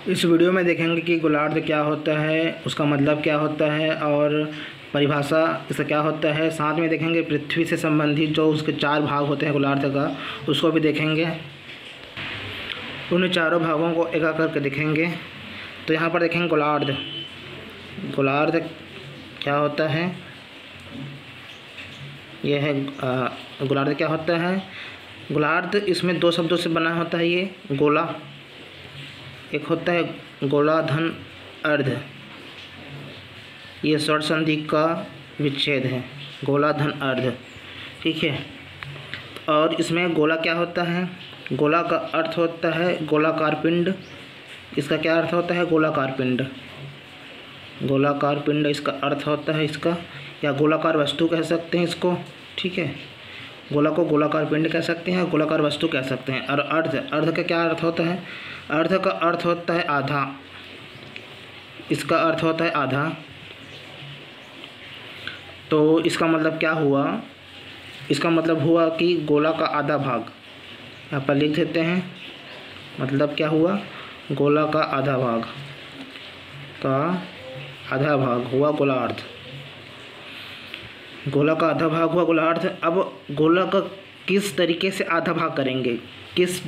इस वीडियो में देखेंगे कि गोलार्ध क्या होता है, उसका मतलब क्या होता है और परिभाषा इसका क्या होता है। साथ में देखेंगे पृथ्वी से संबंधित जो उसके 4 भाग होते हैं गोलार्ध का, उसको भी देखेंगे। उन चारों भागों को एक एक करके देखेंगे। तो यहाँ पर देखेंगे गोलार्ध। गोलार्ध क्या होता है, यह है गोलार्ध क्या होता है। गोलार्ध इसमें 2 शब्दों से बना होता है। ये गोला, एक होता है गोला धन अर्ध, ये स्वर्ण संधि का विच्छेद है, गोला धन अर्ध, ठीक है। और इसमें गोला क्या होता है, गोला का अर्थ होता है गोलाकार पिंड। इसका क्या अर्थ होता है, गोलाकार पिंड। गोलाकार पिंड इसका अर्थ होता है इसका, या गोलाकार वस्तु कह सकते हैं इसको, ठीक है। गोला को गोलाकार पिंड कह सकते हैं, गोलाकार वस्तु कह सकते हैं। और अर्ध, अर्ध का क्या अर्थ होता है, अर्ध का अर्थ होता है आधा। इसका अर्थ होता है आधा। तो इसका मतलब क्या हुआ, इसका मतलब हुआ कि गोला का आधा भाग, यहाँ पर लिख देते हैं। मतलब क्या हुआ, गोला का आधा भाग का आधा भाग हुआ गोलार्ध। गोला का आधा भाग हुआ गोलार्ध। अब गोला का किस तरीके से आधा भाग करेंगे, किस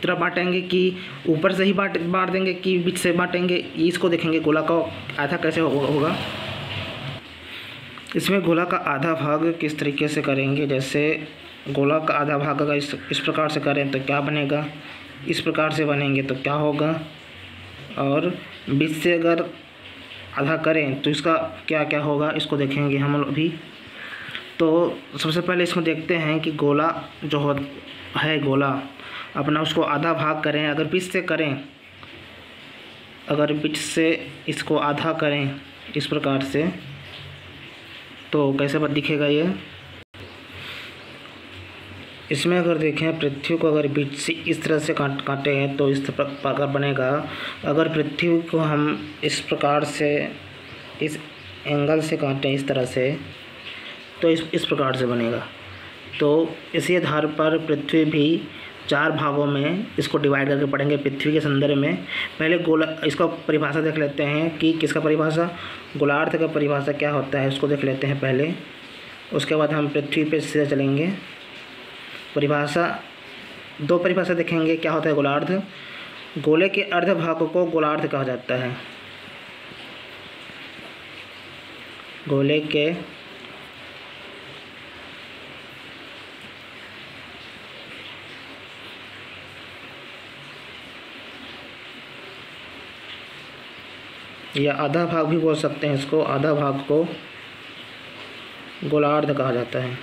तरह बांटेंगे, कि ऊपर से ही बांट देंगे कि बीच से बांटेंगे, इसको देखेंगे। गोला का आधा कैसे होगा। इसमें गोला का आधा भाग किस तरीके से करेंगे, जैसे गोला का आधा भाग अगर इस प्रकार से करें तो क्या बनेगा, इस प्रकार से बनेंगे तो क्या होगा, और बीच से अगर आधा करें तो इसका क्या क्या होगा, इसको देखेंगे हम अभी। तो सबसे पहले इसमें देखते हैं कि गोला जो है गोला अपना, उसको आधा भाग करें। अगर बीच से करें, अगर बीच से इसको आधा करें इस प्रकार से, तो कैसे दिखेगा ये। इसमें अगर देखें पृथ्वी को अगर बीच से इस तरह से काटे हैं तो इस प्रकार बनेगा। अगर पृथ्वी को हम इस प्रकार से इस एंगल से काटें इस तरह से, तो इस प्रकार से बनेगा। तो इसी आधार पर पृथ्वी भी 4 भागों में इसको डिवाइड करके पढ़ेंगे पृथ्वी के संदर्भ में। पहले गोला, इसका परिभाषा देख लेते हैं कि किसका परिभाषा, गोलार्ध का परिभाषा क्या होता है, उसको देख लेते हैं पहले। उसके बाद हम पृथ्वी पे सीधे चलेंगे। परिभाषा, 2 परिभाषा देखेंगे क्या होता है गोलार्ध। गोले के अर्ध भाग को गोलार्ध कहा जाता है। गोले के या आधा भाग भी बोल सकते हैं इसको, आधा भाग को गोलार्ध कहा जाता है,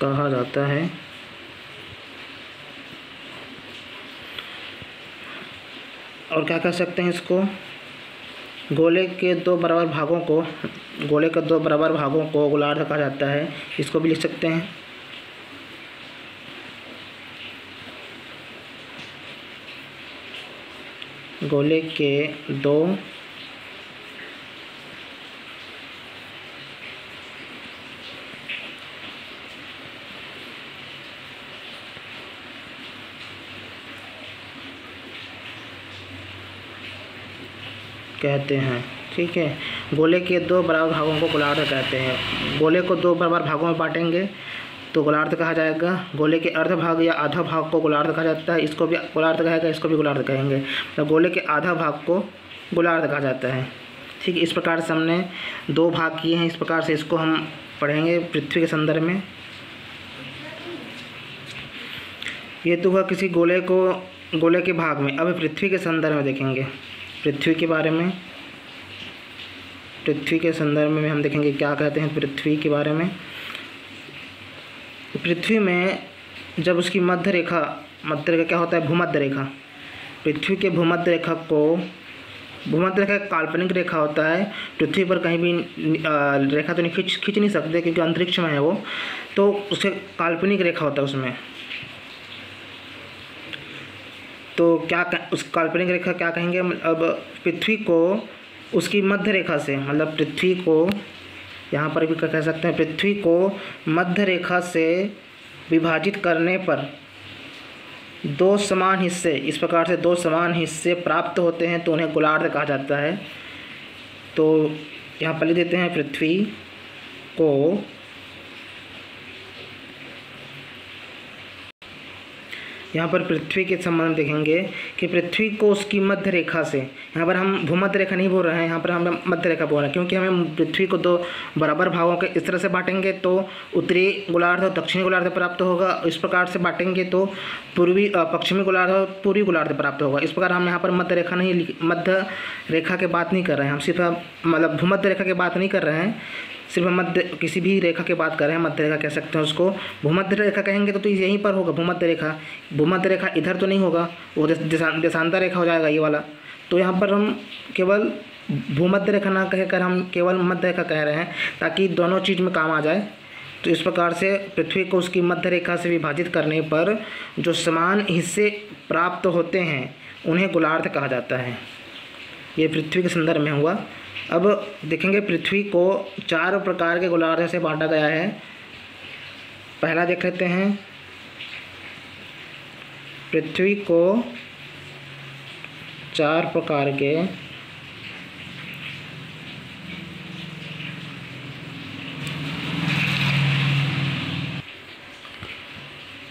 कहा जाता है। और क्या कह सकते हैं इसको, गोले के 2 बराबर भागों को, गोले के 2 बराबर भागों को गोलार्ध कहा जाता है। इसको भी लिख सकते हैं। गोले के 2 कहते हैं, ठीक है। गोले के 2 बराबर भागों को गोलार्ध कहते हैं। गोले को 2 बराबर भागों में बांटेंगे तो गोलार्ध कहा जाएगा। गोले के अर्ध भाग या आधा भाग को गोलार्ध कहा जाता है। इसको भी गोलार्ध कहेगा, इसको भी गोलार्ध कहेंगे। तो गोले के आधा भाग को गोलार्ध कहा जाता है, ठीक है। इस प्रकार से हमने 2 भाग किए हैं। इस प्रकार से इसको हम पढ़ेंगे पृथ्वी के संदर्भ में। ये तो हुआ किसी गोले को, गोले के भाग में। अब पृथ्वी के संदर्भ में देखेंगे, पृथ्वी के बारे में। पृथ्वी के संदर्भ में हम देखेंगे क्या कहते हैं पृथ्वी के बारे में। पृथ्वी में जब उसकी मध्य रेखा क्या होता है, भूमध्य रेखा। पृथ्वी के भूमध्य रेखा को, भूमध्य रेखा एक काल्पनिक रेखा होता है। पृथ्वी पर कहीं भी रेखा तो नहीं खींच नहीं सकते क्योंकि अंतरिक्ष में है वो, तो उसके काल्पनिक रेखा होता है उसमें। तो क्या उस काल्पनिक रेखा क्या कहेंगे, अब पृथ्वी को उसकी मध्य रेखा से, मतलब पृथ्वी को यहाँ पर भी कह सकते हैं, पृथ्वी को मध्य रेखा से विभाजित करने पर दो समान हिस्से, इस प्रकार से दो समान हिस्से प्राप्त होते हैं तो उन्हें गोलार्ध कहा जाता है। तो यहाँ पर लिख देते हैं पृथ्वी को यहाँ पर पृथ्वी के संबंध देखेंगे कि पृथ्वी को उसकी मध्य रेखा से, यहाँ पर हम भूमध्य रेखा नहीं बोल रहे हैं, यहाँ पर हम मध्य रेखा बोल रहे हैं, क्योंकि हमें पृथ्वी को दो बराबर भागों के इस तरह से बांटेंगे तो उत्तरी गोलार्ध और दक्षिणी गोलार्ध प्राप्त होगा। इस प्रकार से बांटेंगे तो पूर्वी पश्चिमी गोलार्ध और पूर्वी गोलार्ध प्राप्त होगा। इस प्रकार हम यहाँ पर मध्य रेखा नहीं, मध्य रेखा की बात नहीं कर रहे हैं, हम सिर्फ मतलब भूमध्य रेखा की बात नहीं कर रहे हैं, सिर्फ मध्य किसी भी रेखा की बात कर रहे हैं, मध्य रेखा कह सकते हैं उसको। भूमध्य रेखा कहेंगे तो यहीं पर होगा भूमध्य रेखा, भूमध्य रेखा इधर तो नहीं होगा, वो देशांतर रेखा हो जाएगा ये वाला। तो यहाँ पर हम केवल भूमध्य रेखा ना कहकर हम केवल मध्य रेखा कह रहे हैं ताकि दोनों चीज़ में काम आ जाए। तो इस प्रकार से पृथ्वी को उसकी मध्य रेखा से विभाजित करने पर जो समान हिस्से प्राप्त होते हैं उन्हें गोलार्ध कहा जाता है। ये पृथ्वी के संदर्भ में हुआ। अब देखेंगे पृथ्वी को 4 प्रकार के गोलार्ध से बांटा गया है। पहला देख लेते हैं, पृथ्वी को 4 प्रकार के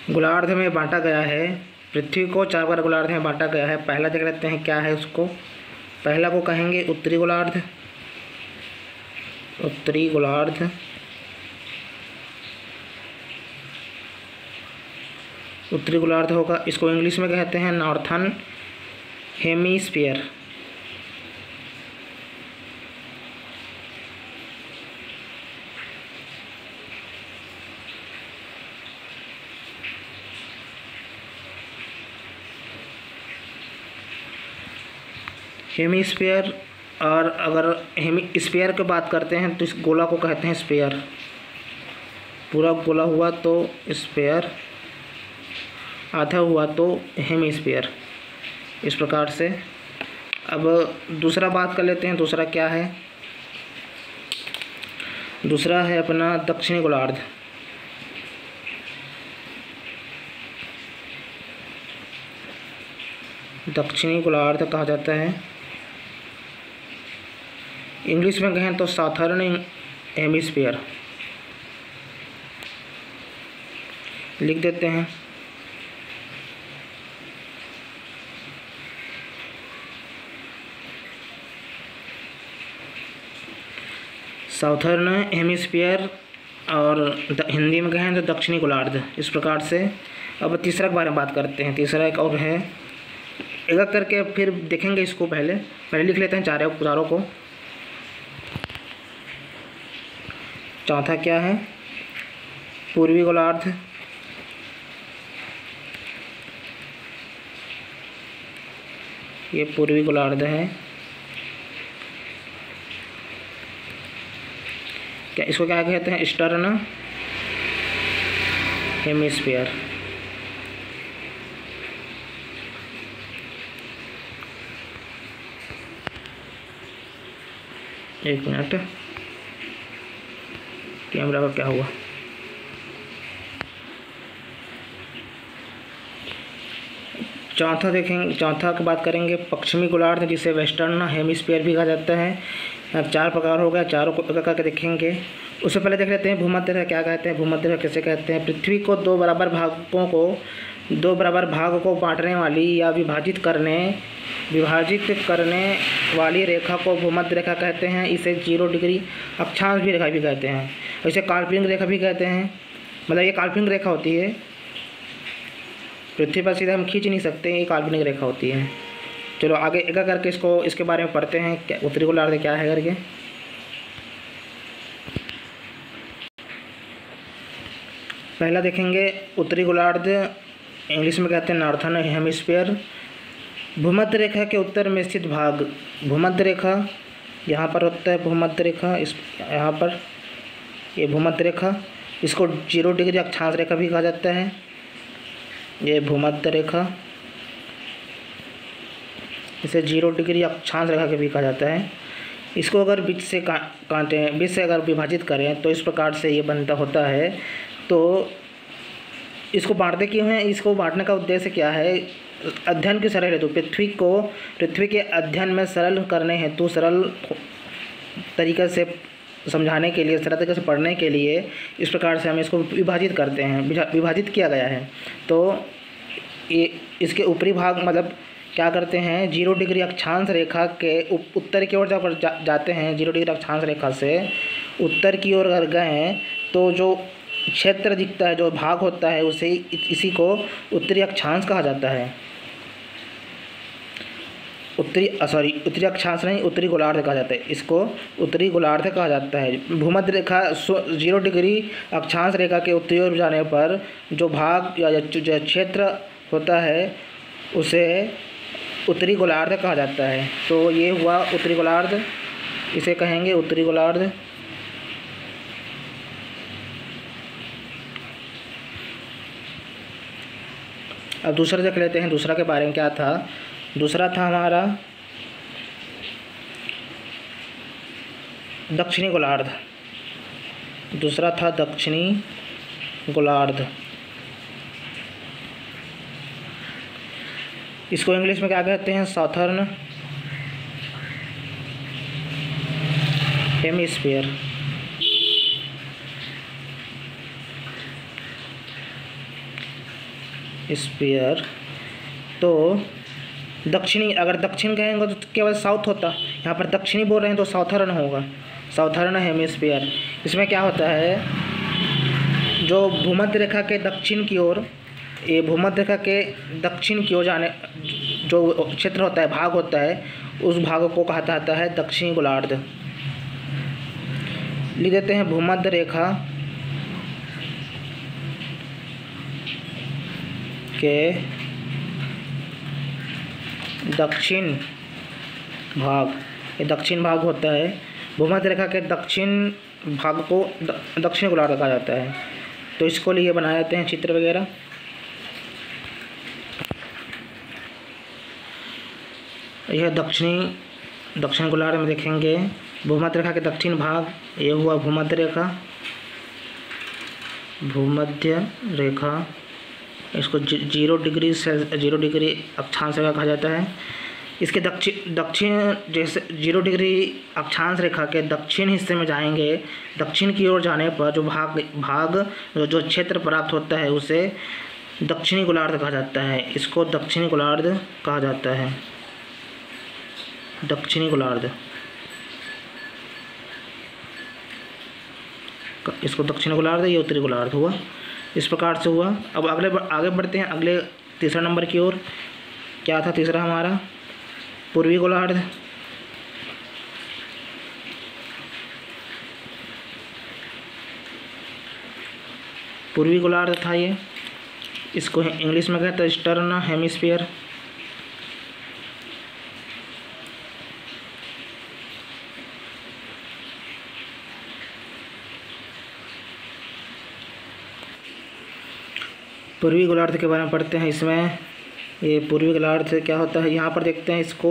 गोलार्ध में बांटा गया है। पृथ्वी को 4 प्रकार गोलार्ध में बांटा गया है। पहला देख लेते हैं क्या है उसको। पहला को कहेंगे उत्तरी गोलार्ध, उत्तरी गोलार्ध, उत्तरी गोलार्ध होगा। इसको इंग्लिश में कहते हैं नॉर्थर्न हेमीस्फीयर। हेमीस्फीयर, और अगर हेमीस्फीयर की बात करते हैं तो इस गोला को कहते हैं स्फीयर। पूरा गोला हुआ तो स्फीयर, आधा हुआ तो हेमीस्फीयर। इस प्रकार से अब दूसरा बात कर लेते हैं। दूसरा क्या है? दूसरा है अपना दक्षिणी गोलार्ध। दक्षिणी गोलार्ध कहा जाता है। इंग्लिश में कहें तो साउथर्न हेमिस्फीयर लिख देते हैं। साउथर्न हेमिस्फीयर, और हिंदी में कहें तो दक्षिणी गोलार्ध। इस प्रकार से अब तीसरा के बारे में बात करते हैं। तीसरा एक और है, एक एक करके फिर देखेंगे इसको। पहले लिख लेते हैं चारों को। चौथा क्या है? पूर्वी गोलार्ध, ये पूर्वी गोलार्ध है। क्या इसको क्या कहते हैं? Eastern hemisphere. एक मिनट, कैमरा का क्या हुआ? चौथा देखेंगे। चौथा की बात करेंगे पश्चिमी गोलार्ध, जिसे वेस्टर्न हेमिस्फीयर भी कहा जाता है। अब 4 प्रकार हो गया, चारों को एक करके देखेंगे। उससे पहले देख लेते हैं भूमध्य रेखा क्या कहते हैं। भूमध्य रेखा कैसे कहते हैं? पृथ्वी को 2 बराबर भागों को बांटने वाली या विभाजित करने वाली रेखा को भूमध्य रेखा कहते हैं। इसे 0 डिग्री अक्षांश भी रेखा भी कहते हैं। इसे काल्पनिक रेखा भी कहते हैं। मतलब ये काल्पनिक रेखा होती है, पृथ्वी पर सीधा हम खींच नहीं सकते, ये काल्पनिक रेखा होती है। चलो आगे एक करके इसके बारे में पढ़ते हैं, क्या उत्तरी गोलार्ध क्या है करके। पहला देखेंगे उत्तरी गोलार्ध, इंग्लिश में कहते हैं नॉर्थर्न हेमिस्फीयर। भूमध्य रेखा के उत्तर में स्थित भाग, भूमध्य रेखा यहाँ पर होता है। भूमध्य रेखा यहाँ पर, ये भूमध्य रेखा, इसको 0 डिग्री अक्षांश रेखा भी कहा जाता है। ये भूमध्य रेखा, इसे 0 डिग्री अक्षांश रेखा के भी कहा जाता है। इसको अगर बीच से बीच से अगर विभाजित करें तो इस प्रकार से ये बनता होता है। तो इसको बांटते क्यों हैं? इसको बांटने का उद्देश्य क्या है? अध्ययन की सरल हेतु, पृथ्वी के अध्ययन में सरल करने हेतु, सरल तरीक़े से समझाने के लिए, सरल तरीके से पढ़ने के लिए इस प्रकार से हम इसको विभाजित करते हैं, विभाजित किया गया है। तो ये इसके ऊपरी भाग मतलब क्या करते हैं, 0 डिग्री अक्षांश रेखा के उत्तर की ओर जब जाते हैं, 0 डिग्री अक्षांश रेखा से उत्तर की ओर अगर गए तो जो क्षेत्र दिखता है, जो भाग होता है, उसे इसी को उत्तरी अक्षांश कहा जाता है। उत्तरी अक्षांश नहीं, उत्तरी गोलार्ध कहा जाता है। इसको उत्तरी गोलार्ध कहा जाता है। भूमध्य रेखा 0 डिग्री अक्षांश रेखा के उत्तरी ओर जाने पर जो भाग या जो क्षेत्र होता है उसे उत्तरी गोलार्ध कहा जाता है। तो ये हुआ उत्तरी गोलार्ध, इसे कहेंगे उत्तरी गोलार्ध। अब दूसरा देख लेते हैं, दूसरा के बारे में क्या था। दूसरा था हमारा दक्षिणी गोलार्ध। दूसरा था दक्षिणी गोलार्ध। इसको इंग्लिश में क्या कहते हैं? Southern hemisphere. स्फीयर। तो दक्षिणी, अगर दक्षिण कहेंगे तो केवल साउथ होता, यहाँ पर दक्षिणी बोल रहे हैं तो साउथर्न होगा, साउथर्न हेमिस्फीयर। इसमें क्या होता है, जो भूमध्य रेखा के दक्षिण की ओर, ये भूमध्य रेखा के दक्षिण की ओर जाने जो क्षेत्र होता है, भाग होता है, उस भाग को कहा जाता है दक्षिणी गोलार्ध। लिख देते हैं भूमध्य रेखा के दक्षिण भाग, ये दक्षिण भाग होता है, भूमध्य रेखा के दक्षिण भाग को दक्षिण गोलार्ध कहा जाता है। तो इसको लिए बनाए जाते हैं चित्र वगैरह। यह दक्षिण गोलार्ध में देखेंगे भूमध्य रेखा के दक्षिण भाग, ये हुआ भूमध्य रेखा। इसको 0 डिग्री अक्षांश रेखा कहा जाता है। इसके दक्षिण जैसे 0 डिग्री अक्षांश रेखा के दक्षिण हिस्से में जाएंगे, दक्षिण की ओर जाने पर जो भाग जो क्षेत्र प्राप्त होता है उसे दक्षिणी गोलार्ध कहा जाता है। इसको दक्षिणी गोलार्ध कहा जाता है, दक्षिणी गोलार्ध। इसको दक्षिण गोलार्ध, ये उत्तरी गोलार्ध हुआ। इस प्रकार से हुआ। अब आगे बढ़ते हैं अगले तीसरा नंबर की ओर। क्या था तीसरा हमारा? पूर्वी गोलार्ध। पूर्वी गोलार्ध था ये, इसको इंग्लिश में कहते हैं ईस्टर्न हेमिस्फीयर। पूर्वी गोलार्ध के बारे में पढ़ते हैं। इसमें ये पूर्वी गोलार्ध से क्या होता है, यहाँ पर देखते हैं इसको।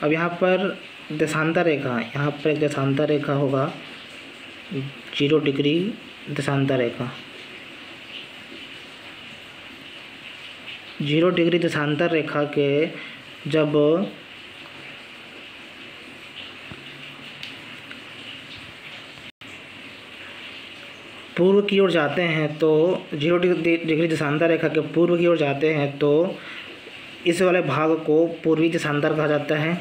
अब यहाँ पर देशांतर रेखा, यहाँ पर एक देशांतर रेखा होगा, 0 डिग्री देशांतर रेखा। 0 डिग्री देशांतर रेखा के जब पूर्व की ओर जाते हैं तो 0 डिग्री देशांतर रेखा के पूर्व की ओर जाते हैं तो इस वाले भाग को पूर्वी देशांतर कहा जाता है।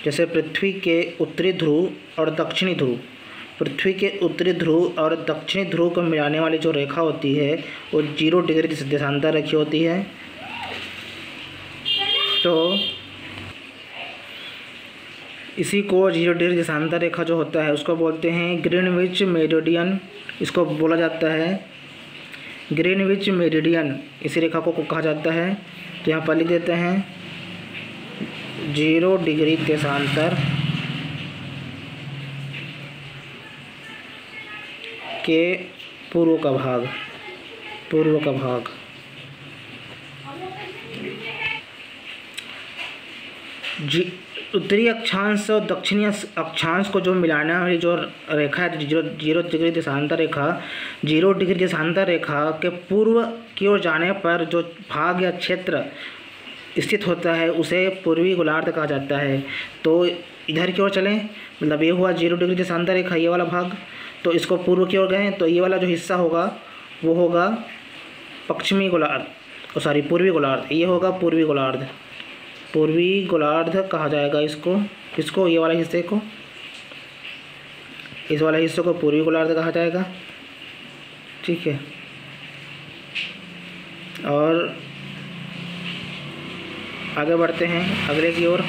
जैसे पृथ्वी के उत्तरी ध्रुव और दक्षिणी ध्रुव, पृथ्वी के उत्तरी ध्रुव और दक्षिणी ध्रुव को मिलाने वाली जो रेखा होती है वो 0 डिग्री देशांतर रेखा होती है। तो इसी को 0 डिग्री देशांतर रेखा जो होता है उसको बोलते हैं ग्रीनविच मेरिडियन। इसको बोला जाता है ग्रीनविच मेरिडियन, इसी रेखा को कहा जाता है। तो यहाँ पर लिख देते हैं 0 डिग्री देशांतर के पूर्व का भाग, पूर्व का भाग। उत्तरी अक्षांश और दक्षिणी अक्षांश को जो मिलाने वाली जो रेखा है, जीरो डिग्री देशांतर रेखा, 0 डिग्री देशांतर रेखा के पूर्व की ओर जाने पर जो भाग या क्षेत्र स्थित होता है उसे पूर्वी गोलार्ध कहा जाता है। तो इधर की ओर चलें, मतलब ये हुआ 0 डिग्री देशांतर रेखा, ये वाला भाग, तो इसको पूर्व की ओर गए तो ये वाला जो हिस्सा होगा वो होगा पश्चिमी गोलार्ध, पूर्वी गोलार्ध, ये होगा पूर्वी गोलार्ध। पूर्वी गोलार्ध कहा जाएगा इसको, किसको, ये वाला हिस्से को, इस वाले हिस्से को पूर्वी गोलार्ध कहा जाएगा। ठीक है, और आगे बढ़ते हैं अगले की ओर।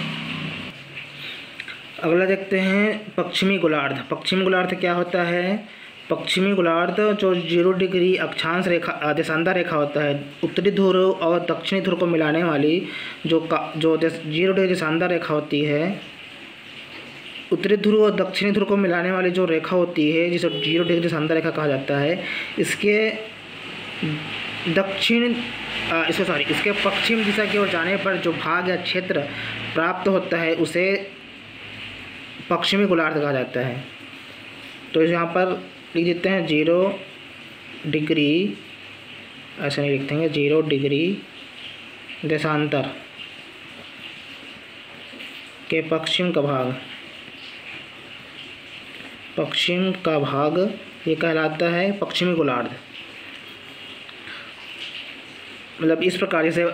अगला देखते हैं पश्चिमी गोलार्ध। पश्चिमी गोलार्ध क्या होता है? पश्चिमी गोलार्ध जो 0 डिग्री अक्षांश रेखा देशांतर रेखा होता है, उत्तरी ध्रुव और दक्षिणी ध्रुव को मिलाने वाली जो 0 डिग्री देशांतर रेखा होती है, उत्तरी ध्रुव और दक्षिणी ध्रुव को मिलाने वाली जो रेखा होती है जिसे 0 डिग्री देशांतर रेखा कहा जाता है, इसके इसके पश्चिम दिशा की ओर जाने पर जो भाग या क्षेत्र प्राप्त होता है उसे पश्चिमी गोलार्ध कहा जाता है। तो यहाँ पर लिख देते हैं 0 डिग्री, ऐसे नहीं लिखते हैं, 0 डिग्री देशांतर के पश्चिम का भाग ये कहलाता है पश्चिमी गोलार्ध। मतलब इस प्रकार जैसे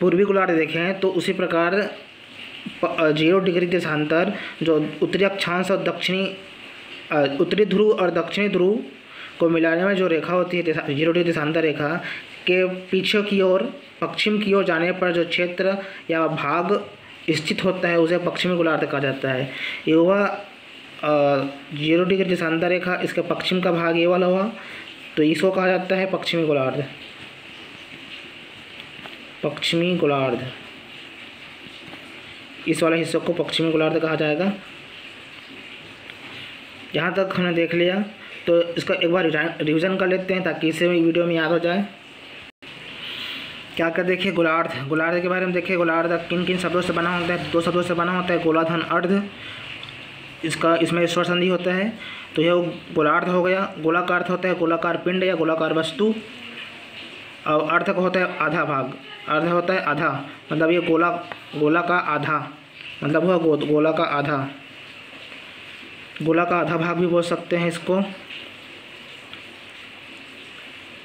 पूर्वी गोलार्ध देखे हैं तो उसी प्रकार 0 डिग्री देशांतर जो उत्तरी अक्षांश और उत्तरी ध्रुव और दक्षिणी ध्रुव को मिलाने में जो रेखा होती है 0 डिग्री देशांतर रेखा के पीछे की ओर पश्चिम की ओर जाने पर जो क्षेत्र या भाग स्थित होता है उसे पश्चिमी गोलार्ध कहा जाता है। ये हुआ 0 डिग्री देशांतर रेखा, इसका पश्चिम का भाग ये वाला हुआ, तो इसको कहा जाता है पश्चिमी गोलार्ध। पश्चिमी गोलार्ध, इस वाले हिस्से को पश्चिमी गोलार्ध कहा जाएगा। यहाँ तक हमने देख लिया, तो इसका एक बार रिवीजन कर लेते हैं ताकि इसे वीडियो में याद हो जाए। क्या क्या देखिए, गोलार्ध के बारे में देखिए। गोलार्ध किन किन शब्दों से बना होता है? 2 शब्दों से बना होता है, गोलाधन अर्ध, इसमें स्वर संधि होता है, तो यह गोलार्ध हो गया। गोला का अर्थ होता है गोलाकार पिंड या गोलाकार वस्तु, और अर्ध का होता है आधा भाग, अर्ध होता है आधा, मतलब ये गोला का आधा, मतलब हुआ गोला का आधा भाग भी बोल सकते हैं इसको।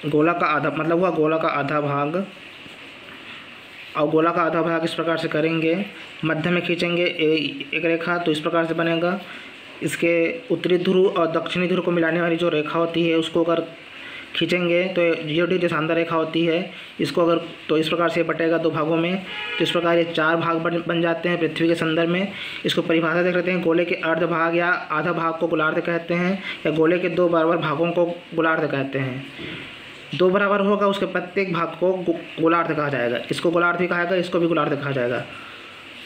गोला का आधा मतलब हुआ गोला का आधा भाग, और गोला का आधा भाग इस प्रकार से करेंगे, मध्य में खींचेंगे एक रेखा, तो इस प्रकार से बनेगा। इसके उत्तरी ध्रुव और दक्षिणी ध्रुव को मिलाने वाली जो रेखा होती है उसको अगर खींचेंगे तो 0 डिग्री देशांतर रेखा होती है, इसको अगर तो इस प्रकार से बटेगा 2 भागों में, तो इस प्रकार ये 4 भाग बन जाते हैं पृथ्वी के संदर्भ में। इसको परिभाषा देख लेते हैं, गोले के अर्ध भाग या आधा भाग को गोलार्ध कहते हैं, या गोले के 2 बराबर भागों को गोलार्ध कहते हैं। 2 बराबर होगा उसके प्रत्येक भाग को गोलार्ध कहा जाएगा। इसको गोलार्ध भी कहा जाएगा, इसको भी गोलार्ध कहा जाएगा,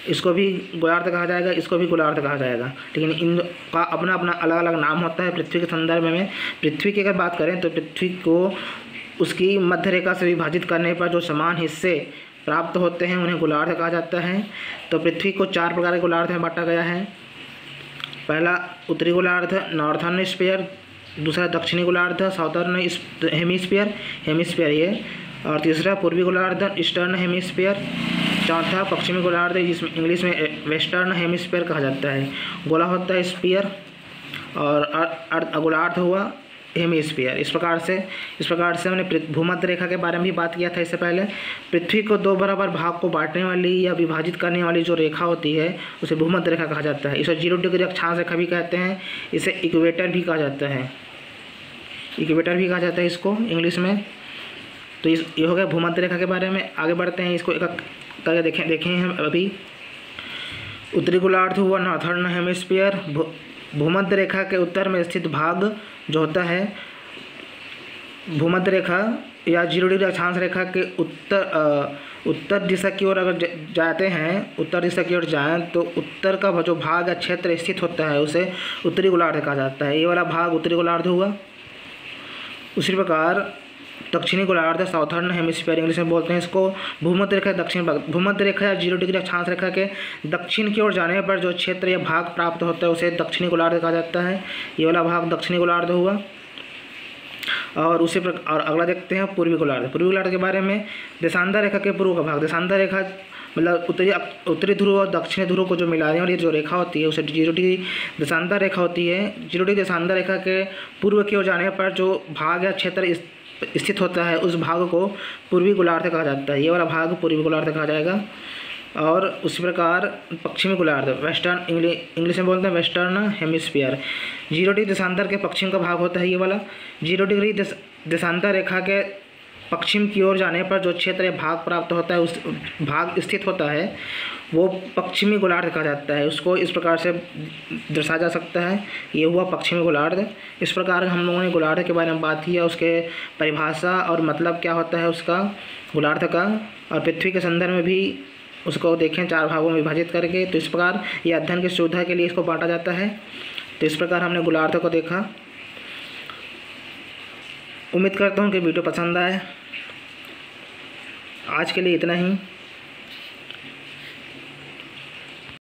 इसको भी गोलार्ध कहा जाएगा, इसको भी गोलार्ध कहा जाएगा, लेकिन इनका अपना अपना अलग अलग नाम होता है पृथ्वी के संदर्भ में। पृथ्वी की अगर बात करें तो पृथ्वी को उसकी मध्य रेखा से विभाजित करने पर जो समान हिस्से प्राप्त होते हैं उन्हें गोलार्ध कहा जाता है। तो पृथ्वी को 4 प्रकार के गोलार्ध में बांटा गया है। पहला उत्तरी गोलार्ध, नॉर्थर्न स्फीयर, दूसरा दक्षिणी गोलार्ध, साउथर्न हेमिस्फीयर ये, और तीसरा पूर्वी गोलार्ध, ईस्टर्न हेमिस्फीयर, चौथा पश्चिमी गोलार्ध जिसमें इंग्लिश में वेस्टर्न हेमिस्फीयर कहा जाता है। गोला होता है स्फीयर और गोलार्ध हुआ हेमिस्फीयर। इस प्रकार से हमने भूमध्य रेखा के बारे में भी बात किया था इससे पहले। पृथ्वी को 2 बराबर भाग को बांटने वाली या विभाजित करने वाली जो रेखा होती है उसे भूमध्य रेखा कहा जाता है। इसे 0 डिग्री अक्षांश रेखा भी कहते हैं, इसे इक्वेटर भी कहा जाता है, इसको इंग्लिश में। तो ये हो गया भूमध्य रेखा के बारे में। आगे बढ़ते हैं, इसको एक करके देखें हम अभी। उत्तरी गोलार्ध हुआ नॉर्थर्न हेमिस्फीयर, भूमध्य रेखा के उत्तर में स्थित भाग जो होता है भूमध्य रेखा या 0 डिग्री अक्षांश रेखा के उत्तर दिशा की ओर अगर जाते हैं, उत्तर दिशा की ओर जाएँ तो उत्तर का जो भाग या क्षेत्र स्थित होता है उसे उत्तरी गोलार्ध कहा जाता है। ये वाला भाग उत्तरी गोलार्ध हुआ। उसी प्रकार दक्षिणी गोलार्ध, साउथर्न हेमिस्फीयर इंग्लिश में बोलते हैं इसको। भूमध्य रेखा भूमध्य रेखा या 0 डिग्री अक्षांश रेखा के दक्षिण की ओर जाने पर जो क्षेत्र या भाग प्राप्त होता है उसे दक्षिणी गोलार्ध कहा जाता है। ये वाला भाग दक्षिणी गोलार्ध हुआ। और और अगला देखते हैं पूर्वी गोलार्ध। पूर्वी गोलार्ध के बारे में, देशांतर रेखा के पूर्व का भाग, देशांतर रेखा मतलब उत्तरी ध्रुव और दक्षिणी ध्रुव को जो मिलाने वाली जो रेखा होती है उसे 0 डिग्री देशांतर रेखा होती है। 0 डिग्री देशांतर रेखा के पूर्व की ओर जाने पर जो भाग या क्षेत्र स्थित होता है उस भाग को पूर्वी गोलार्ध कहा जाता है। ये वाला भाग पूर्वी गोलार्ध कहा जाएगा। और उसी प्रकार पश्चिमी गोलार्ध, वेस्टर्न इंग्लिश में बोलते हैं वेस्टर्न हेमिस्फीयर, 0 डिग्री देशांतर के पश्चिम का भाग होता है ये वाला। 0 डिग्री देशांतर रेखा के पश्चिम की ओर जाने पर जो क्षेत्र या भाग प्राप्त होता है उस भाग स्थित होता है वो पश्चिमी गोलार्ध कहा जाता है। उसको इस प्रकार से दर्शाया जा सकता है। ये हुआ पश्चिमी गोलार्ध। इस प्रकार हम लोगों ने गोलार्ध के बारे में बात की है, उसके परिभाषा और मतलब क्या होता है उसका गोलार्ध का, और पृथ्वी के संदर्भ में भी उसको देखें 4 भागों में विभाजित करके। तो इस प्रकार ये अध्ययन की सुविधा के लिए इसको बांटा जाता है। तो इस प्रकार हमने गोलार्ध को देखा। उम्मीद करता हूँ कि वीडियो पसंद आए। आज के लिए इतना ही।